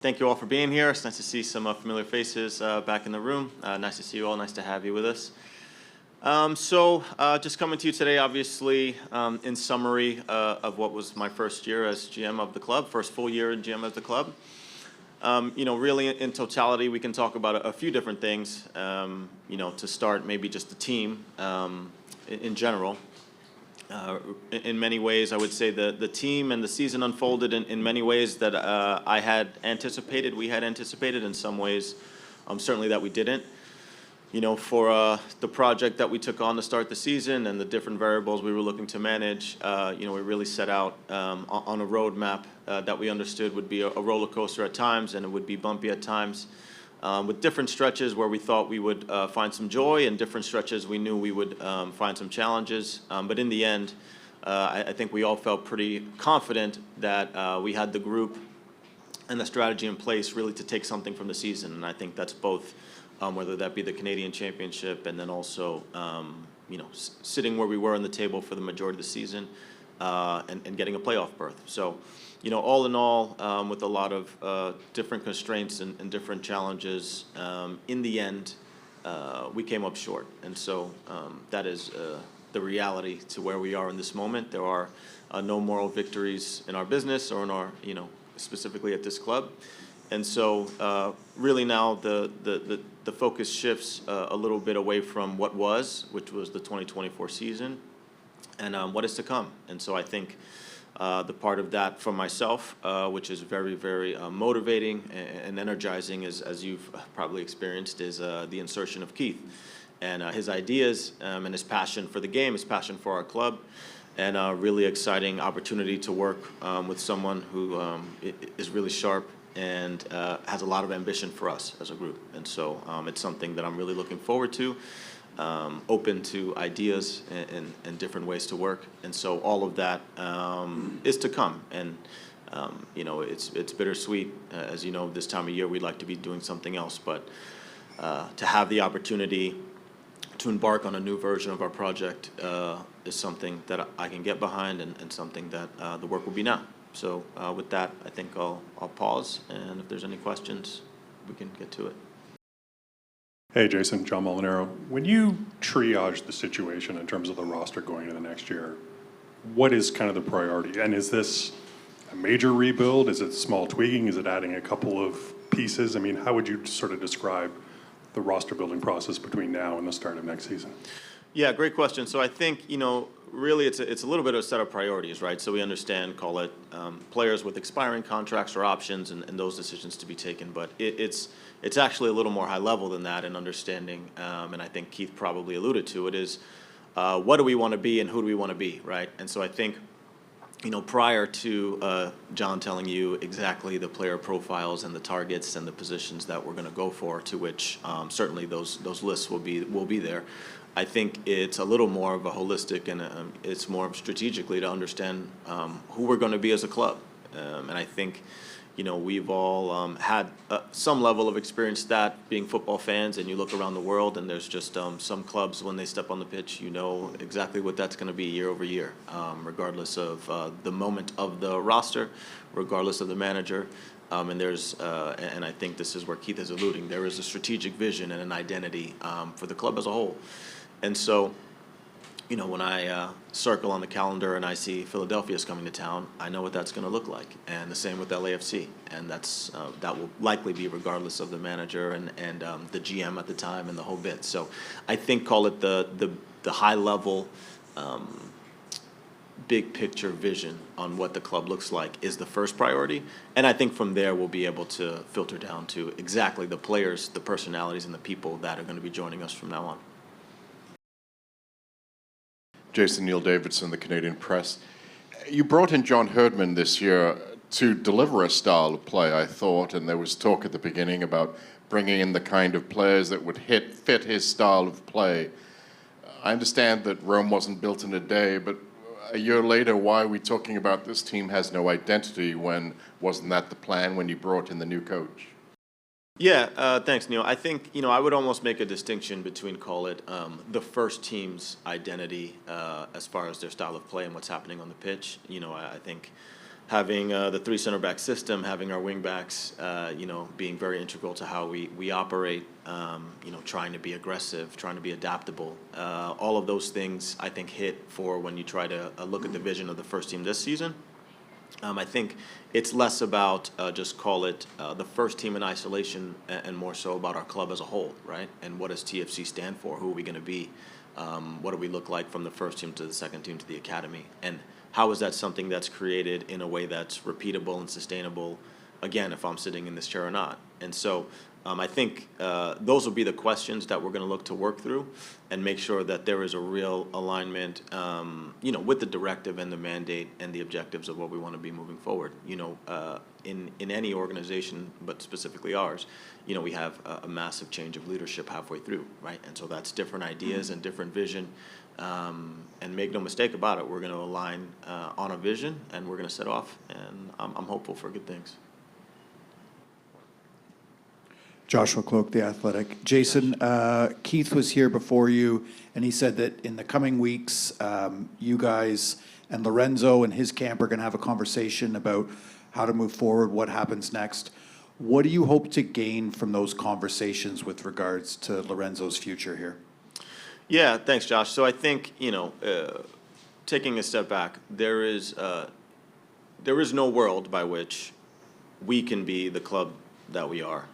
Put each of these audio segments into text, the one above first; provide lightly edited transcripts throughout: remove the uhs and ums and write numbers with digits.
Thank you all for being here. It's nice to see some familiar faces back in the room. Nice to see you all. Nice to have you with us. Just coming to you today, obviously, in summary of what was my first year as GM of the club, first full year in GM of the club. Really in totality, we can talk about a few different things. To start, maybe just the team in general. In many ways, I would say the team and the season unfolded in many ways that I had anticipated, we had anticipated, in some ways, certainly that we didn't. For the project that we took on to start the season and the different variables we were looking to manage, we really set out on a roadmap that we understood would be a roller coaster at times, and it would be bumpy at times. With different stretches where we thought we would find some joy, and different stretches we knew we would find some challenges. But in the end, I think we all felt pretty confident that we had the group and the strategy in place really to take something from the season. And I think that's both, whether that be the Canadian Championship and then also, sitting where we were on the table for the majority of the season and getting a playoff berth. So, all in all, with a lot of different constraints and different challenges, in the end, we came up short. And so that is the reality to where we are in this moment. There are no moral victories in our business or in our, specifically at this club. And so really now the focus shifts a little bit away from what was, which was the 2024 season, and what is to come. And so I think the part of that for myself, which is very, very motivating and energizing, as you've probably experienced, is the insertion of Keith and his ideas and his passion for the game, his passion for our club, and a really exciting opportunity to work with someone who is really sharp and has a lot of ambition for us as a group. And so it's something that I'm really looking forward to. Open to ideas and different ways to work, and so all of that is to come. And it's bittersweet, as you know. This time of year, we'd like to be doing something else, but to have the opportunity to embark on a new version of our project is something that I can get behind, and something that the work will be now. So with that, I think I'll pause, and if there's any questions, we can get to it. Hey, Jason, John Molinaro. When you triage the situation in terms of the roster going into the next year, what is kind of the priority? And is this a major rebuild? Is it small tweaking? Is it adding a couple of pieces? I mean, how would you sort of describe the roster building process between now and the start of next season? Yeah, great question. So I think, really it's a little bit of a set of priorities, right? So we understand, call it players with expiring contracts or options, and those decisions to be taken. But it's actually a little more high level than that in understanding, and I think Keith probably alluded to it, is what do we want to be and who do we want to be, right? And so I think, prior to John telling you exactly the player profiles and the targets and the positions that we're going to go for, to which certainly those lists will be there, I think it's a little more of a holistic, and it's more strategically to understand who we're going to be as a club. And I think, we've all had some level of experience that being football fans, and you look around the world, and there's just some clubs, when they step on the pitch, exactly what that's going to be year over year, regardless of the moment of the roster, regardless of the manager. And I think this is where Keith is alluding, there is a strategic vision and an identity for the club as a whole. And so, when I circle on the calendar and I see Philadelphia's coming to town, I know what that's going to look like. And the same with LAFC. And that will likely be regardless of the manager and the GM at the time and the whole bit. So I think, call it the high level, big picture vision on what the club looks like is the first priority. And I think from there we'll be able to filter down to exactly the players, the personalities, and the people that are going to be joining us from now on. Jason, Neil Davidson, the Canadian Press. You brought in John Herdman this year to deliver a style of play, I thought, and there was talk at the beginning about bringing in the kind of players that would fit his style of play. I understand that Rome wasn't built in a day, but a year later, why are we talking about this team has no identity when wasn't that the plan when you brought in the new coach? Yeah, thanks, Neil. I think, I would almost make a distinction between, call it, the first team's identity as far as their style of play and what's happening on the pitch. I think having the three center back system, having our wing backs, being very integral to how we operate, trying to be aggressive, trying to be adaptable. All of those things, I think, hit for when you try to look at the vision of the first team this season. I think it's less about just call it the first team in isolation and more so about our club as a whole, right? And what does TFC stand for? Who are we going to be? What do we look like from the first team to the second team to the academy? And how is that something that's created in a way that's repeatable and sustainable, again, if I'm sitting in this chair or not? And so I think those will be the questions that we're going to look to work through and make sure that there is a real alignment, with the directive and the mandate and the objectives of what we want to be moving forward. In any organization, but specifically ours, we have a massive change of leadership halfway through, right? And so that's different ideas and different vision. And make no mistake about it, we're going to align on a vision, and we're going to set off, and I'm hopeful for good things. Joshua Cloak, The Athletic. Jason, Keith was here before you, and he said that in the coming weeks, you guys and Lorenzo and his camp are going to have a conversation about how to move forward, what happens next. What do you hope to gain from those conversations with regards to Lorenzo's future here? Yeah, thanks, Josh. So I think, taking a step back, there is no world by which we can be the club that we are.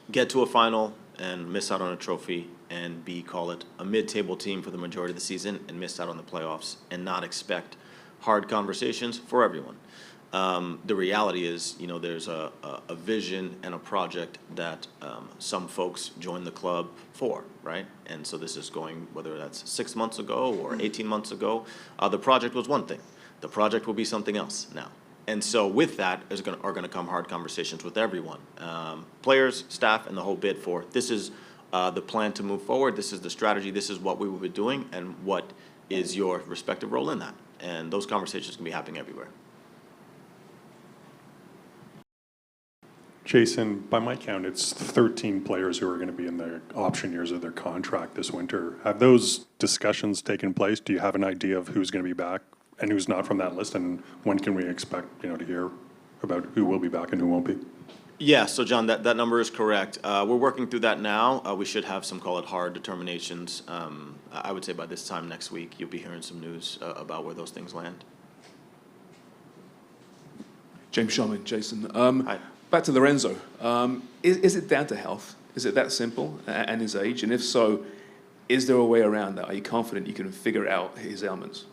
Get to a final and miss out on a trophy and call it a mid-table team for the majority of the season and miss out on the playoffs and not expect hard conversations for everyone. The reality is, there's a vision and a project that some folks joined the club for, right? And so this is going, whether that's 6 months ago or 18 months ago, the project was one thing. The project will be something else now. And so with that are going to come hard conversations with everyone, players, staff, and the whole bit for this is the plan to move forward. This is the strategy. This is what we will be doing, and what is your respective role in that. And those conversations can be happening everywhere. Jason, by my count, it's 13 players who are going to be in the option years of their contract this winter. Have those discussions taken place? Do you have an idea of who's going to be back and who's not from that list, and when can we expect to hear about who will be back and who won't be? Yeah, so John, that number is correct. We're working through that now. We should have some, call it hard determinations. I would say by this time next week, you'll be hearing some news about where those things land. James Sharman, Jason. Hi. Back to Lorenzo. Is it down to health? Is it that simple, and his age? And if so, is there a way around that? Are you confident you can figure out his ailments?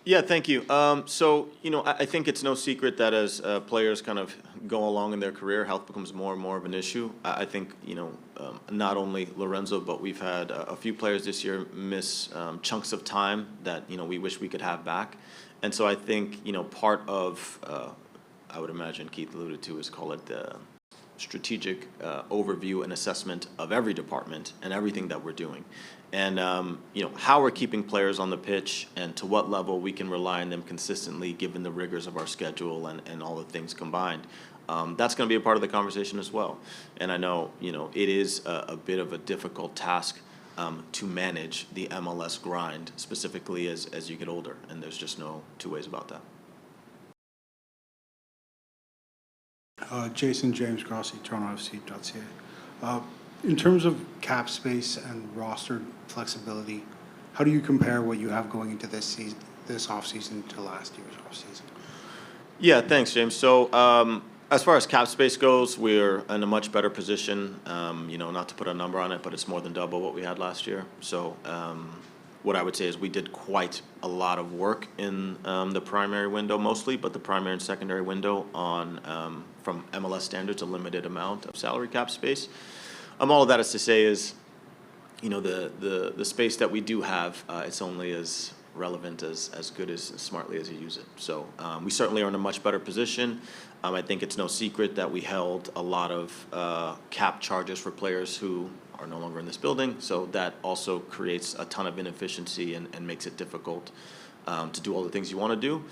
Yeah, thank you. I think it's no secret that as players kind of go along in their career, health becomes more and more of an issue. I think, not only Lorenzo, but we've had a few players this year miss chunks of time that, we wish we could have back. And so I think, part of, I would imagine Keith alluded to, is call it the strategic overview and assessment of every department and everything that we're doing. And, how we're keeping players on the pitch and to what level we can rely on them consistently given the rigors of our schedule and all the things combined. That's going to be a part of the conversation as well. And I know, it is a bit of a difficult task to manage the MLS grind, specifically as you get older. And there's just no two ways about that. Jason James Grossi, TorontoFC.ca. In terms of cap space and roster flexibility, how do you compare what you have going into this offseason to last year's offseason? Yeah, thanks, James. So as far as cap space goes, we're in a much better position. Not to put a number on it, but it's more than double what we had last year. So what I would say is we did quite a lot of work in the primary window mostly, but the primary and secondary window on, from MLS standards, a limited amount of salary cap space. All of that is to say is, the space that we do have, it's only as relevant as good as smartly as you use it. So we certainly are in a much better position. I think it's no secret that we held a lot of cap charges for players who are no longer in this building. So that also creates a ton of inefficiency and makes it difficult to do all the things you want to do.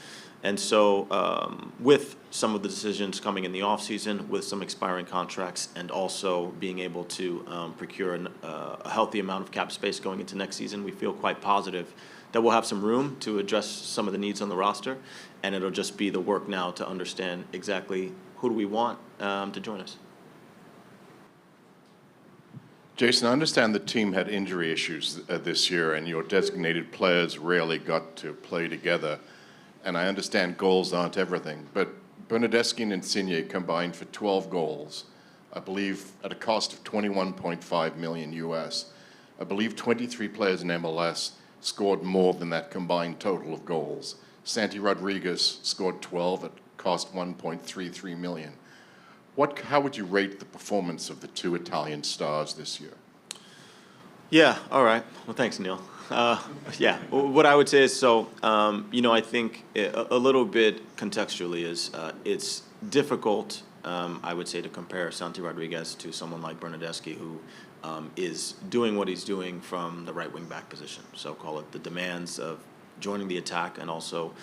And so with some of the decisions coming in the offseason, with some expiring contracts, and also being able to procure a healthy amount of cap space going into next season, we feel quite positive that we'll have some room to address some of the needs on the roster, and it'll just be the work now to understand exactly who do we want to join us. Jason, I understand the team had injury issues this year, and your designated players rarely got to play together. And I understand goals aren't everything, but Bernardeschi and Insigne combined for 12 goals, I believe at a cost of $21.5 million US. I believe 23 players in MLS scored more than that combined total of goals. Santi Rodriguez scored 12 at cost $1.33 million. How would you rate the performance of the two Italian stars this year? Yeah, all right. Well, thanks, Neil. Yeah, what I would say is, so, I think a little bit contextually is it's difficult, I would say, to compare Santi Rodriguez to someone like Bernardeschi, who is doing what he's doing from the right wing back position. So call it the demands of joining the attack and also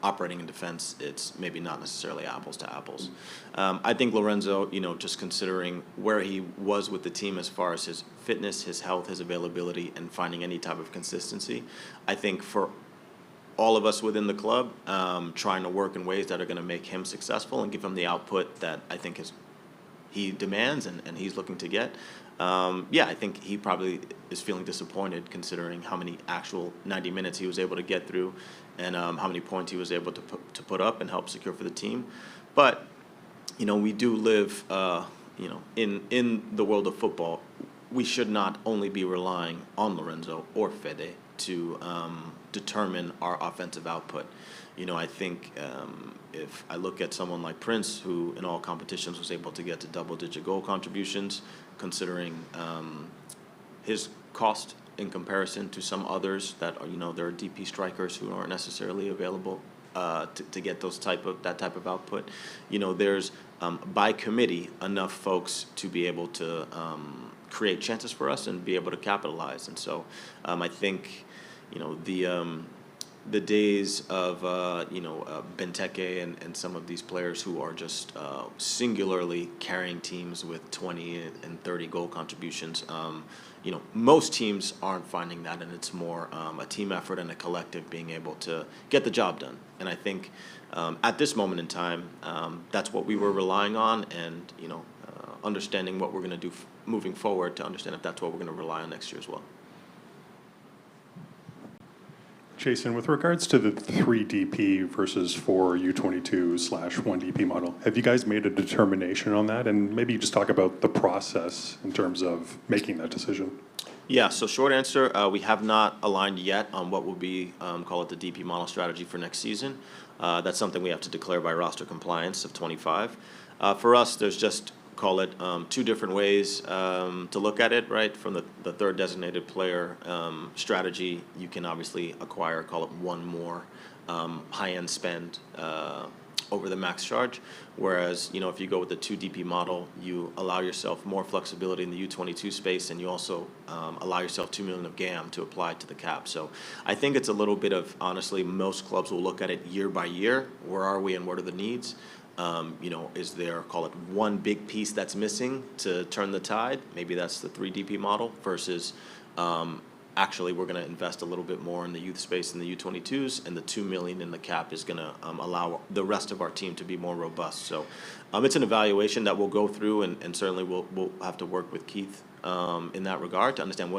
operating in defense. It's maybe not necessarily apples to apples. I think Lorenzo, just considering where he was with the team as far as his fitness, his health, his availability, and finding any type of consistency, I think for all of us within the club, trying to work in ways that are going to make him successful and give him the output that I think he demands and he's looking to get. I think he probably is feeling disappointed considering how many actual 90 minutes he was able to get through and how many points he was able to put up and help secure for the team. But, we do live, in the world of football. We should not only be relying on Lorenzo or Fede to determine our offensive output. I think if I look at someone like Prince, who in all competitions was able to get to double-digit goal contributions, considering his cost in comparison to some others that are, there are DP strikers who aren't necessarily available to get that type of output. There's by committee enough folks to be able to create chances for us and be able to capitalize. And so I think the days of Benteke and some of these players who are just singularly carrying teams with 20 and 30 goal contributions, most teams aren't finding that, and it's more a team effort and a collective being able to get the job done. And I think at this moment in time, that's what we were relying on, and understanding what we're going to do moving forward to understand if that's what we're going to rely on next year as well. Jason, with regards to the 3 DP versus 4 U22/1 DP model, have you guys made a determination on that? And maybe just talk about the process in terms of making that decision. Yeah, so short answer, we have not aligned yet on what will be, call it the DP model strategy for next season. That's something we have to declare by roster compliance of 25. For us, there's just, call it 2 different ways to look at it, right? From the third designated player strategy, you can obviously acquire, call it 1 more high-end spend over the max charge. Whereas, if you go with the 2 DP model, you allow yourself more flexibility in the U22 space, and you also allow yourself $2 million of GAM to apply to the cap. So I think it's a little bit of, honestly, most clubs will look at it year by year. Where are we and what are the needs? Is there, call it 1 big piece that's missing to turn the tide? Maybe that's the 3 DP model versus actually we're going to invest a little bit more in the youth space in the U22s, and the $2 million in the cap is going to allow the rest of our team to be more robust. So it's an evaluation that we'll go through, and certainly we'll have to work with Keith in that regard to understand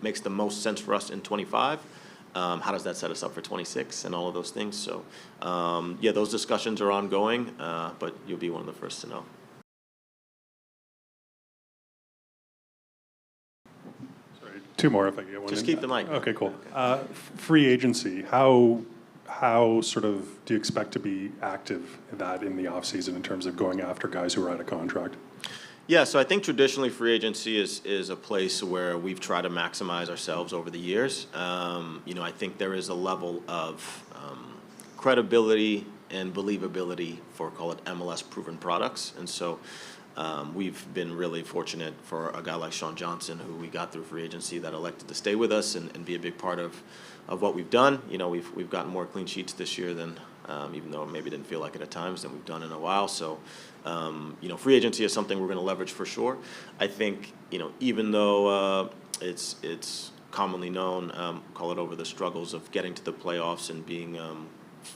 makes the most sense for us in 25. How does that set us up for 26 and all of those things? So, those discussions are ongoing, but you'll be one of the first to know. Sorry, 2 more if I get one. Just keep the mic. Okay, cool. Free agency, how sort of do you expect to be active in that in the offseason in terms of going after guys who are out of contract? Yeah, so I think traditionally free agency is a place where we've tried to maximize ourselves over the years. I think there is a level of credibility and believability for, call it MLS-proven products. And so we've been really fortunate for a guy like Sean Johnson, who we got through free agency, that elected to stay with us and be a big part of what we've done. We've gotten more clean sheets this year than, even though it maybe didn't feel like it at times, than we've done in a while. So free agency is something we're going to leverage for sure. I think, even though it's commonly known, call it over the struggles of getting to the playoffs and being,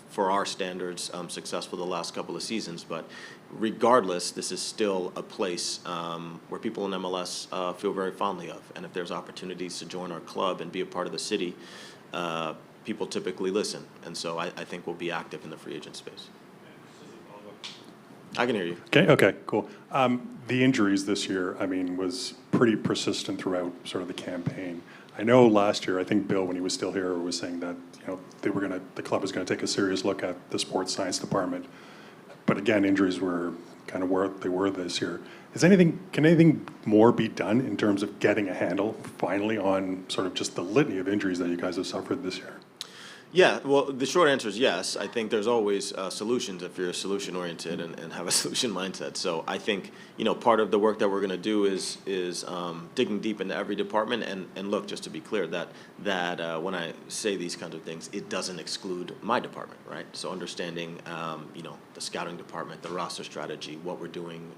for our standards, successful the last couple of seasons. But regardless, this is still a place where people in MLS feel very fondly of. And if there's opportunities to join our club and be a part of the city, people typically listen. And so I think we'll be active in the free agent space. I can hear you. Okay, cool. The injuries this year, I mean, was pretty persistent throughout sort of the campaign. I know last year, I think Bill, when he was still here, was saying that, you know, the club was going to take a serious look at the sports science department. But again, injuries were kind of where they were this year. Can anything more be done in terms of getting a handle finally on sort of just the litany of injuries that you guys have suffered this year? Yeah, well, the short answer is yes. I think there's always solutions if you're solution-oriented and have a solution mindset. So I think, you know, part of the work that we're going to do is digging deep into every department. And look, just to be clear, that when I say these kinds of things, it doesn't exclude my department, right? So understanding, you know, the scouting department, the roster strategy, what we're doing,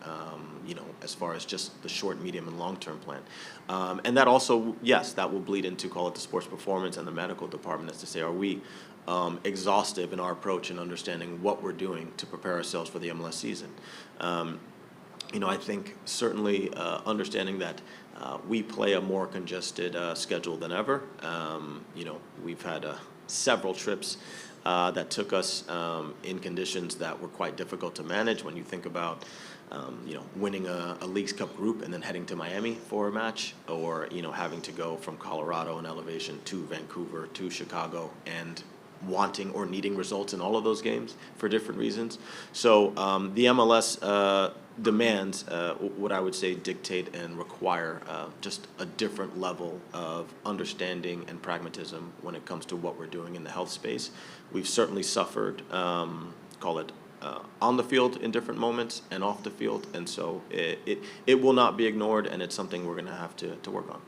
you know, as far as just the short, medium, and long-term plan. And that also, yes, that will bleed into, call it the sports performance and the medical department, as to say, are we exhaustive in our approach and understanding what we're doing to prepare ourselves for the MLS season. You know, I think certainly understanding that we play a more congested schedule than ever. You know, we've had several trips that took us in conditions that were quite difficult to manage. When you think about, you know, winning a Leagues Cup group and then heading to Miami for a match, or, you know, having to go from Colorado in elevation to Vancouver to Chicago and wanting or needing results in all of those games for different reasons. So the MLS demands, what I would say, dictate and require just a different level of understanding and pragmatism when it comes to what we're doing in the health space. We've certainly suffered, call it, on the field in different moments and off the field, and so it will not be ignored, and it's something we're going to have to work on.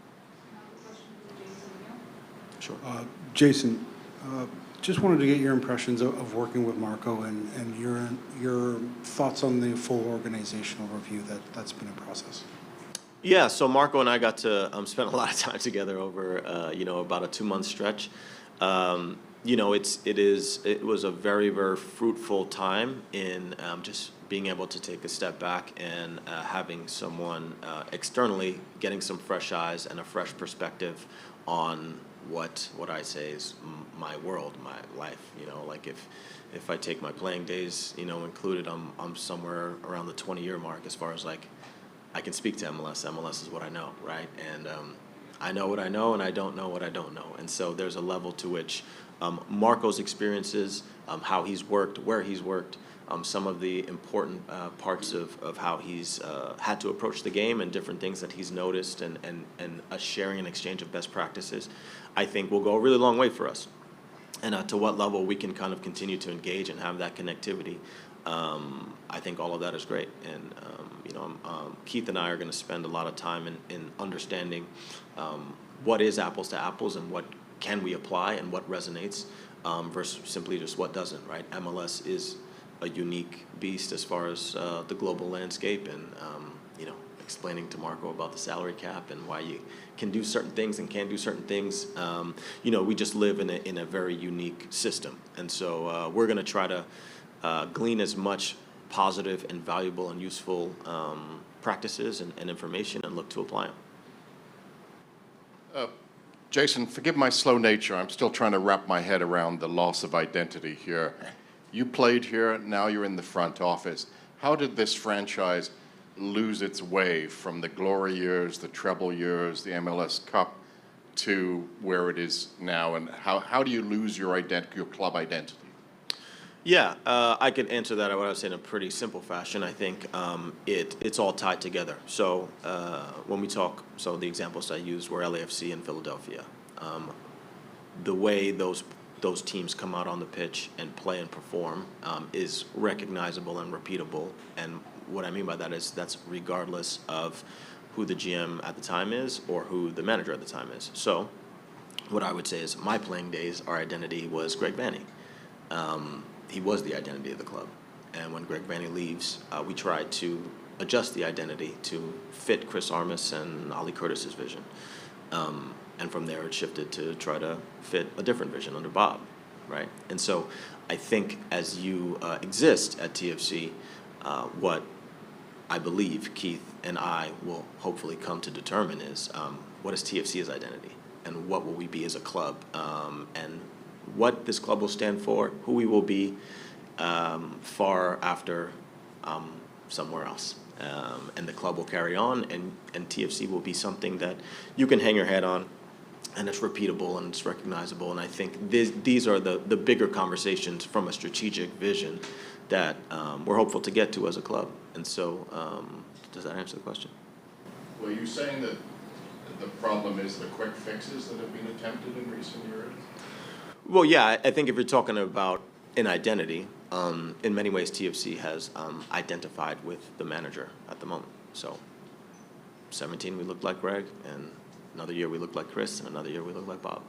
Sure. Jason, just wanted to get your impressions of working with Marco and your thoughts on the full organizational review that's been in process. Yeah, so Marco and I got to spend a lot of time together over, you know, about a 2-month stretch. You know, it was a very, very fruitful time in just being able to take a step back and having someone externally getting some fresh eyes and a fresh perspective on what I say is my world, my life. You know, like if I take my playing days, you know, included, I'm somewhere around the 20-year mark as far as like I can speak to MLS. MLS is what I know, right? And I know what I know, and I don't know what I don't know. And so there's a level to which Marco's experiences, how he's worked, where he's worked, some of the important parts of how he's had to approach the game and different things that he's noticed, and a sharing and exchange of best practices, I think will go a really long way for us. And to what level we can kind of continue to engage and have that connectivity, I think all of that is great. And, you know, Keith and I are going to spend a lot of time in understanding what is apples to apples and what can we apply and what resonates versus simply just what doesn't, right? MLS is a unique beast as far as the global landscape, and, you know, explaining to Marco about the salary cap and why you can do certain things and can't do certain things. You know, we just live in a very unique system. And so we're going to try to glean as much positive and valuable and useful practices and information and look to apply them. Jason, forgive my slow nature. I'm still trying to wrap my head around the loss of identity here. You played here, now you're in the front office. How did this franchise lose its way from the glory years, the treble years, the MLS Cup, to where it is now? And how do you lose your club identity? Yeah, I could answer that, what I would say, in a pretty simple fashion. I think it's all tied together. So when we talk, so the examples I used were LAFC and Philadelphia. The way those teams come out on the pitch and play and perform is recognizable and repeatable. And what I mean by that is that's regardless of who the GM at the time is or who the manager at the time is. So what I would say is my playing days, our identity was Greg Vanney. He was the identity of the club. And when Greg Vanney leaves, we tried to adjust the identity to fit Chris Armas and Ollie Curtis's vision. And from there, it shifted to try to fit a different vision under Bob, right? And so I think as you exist at TFC, what I believe Keith and I will hopefully come to determine is what is TFC's identity and what will we be as a club, and what this club will stand for, who we will be far after somewhere else. And the club will carry on, and TFC will be something that you can hang your head on, and it's repeatable and it's recognizable. And I think these are the bigger conversations from a strategic vision that we're hopeful to get to as a club. And so, does that answer the question? Were you saying that the problem is the quick fixes that have been attempted in recent years? Well, yeah, I think if you're talking about an identity, in many ways TFC has identified with the manager at the moment. So 17 we looked like Greg, and another year we looked like Chris, and another year we looked like Bob.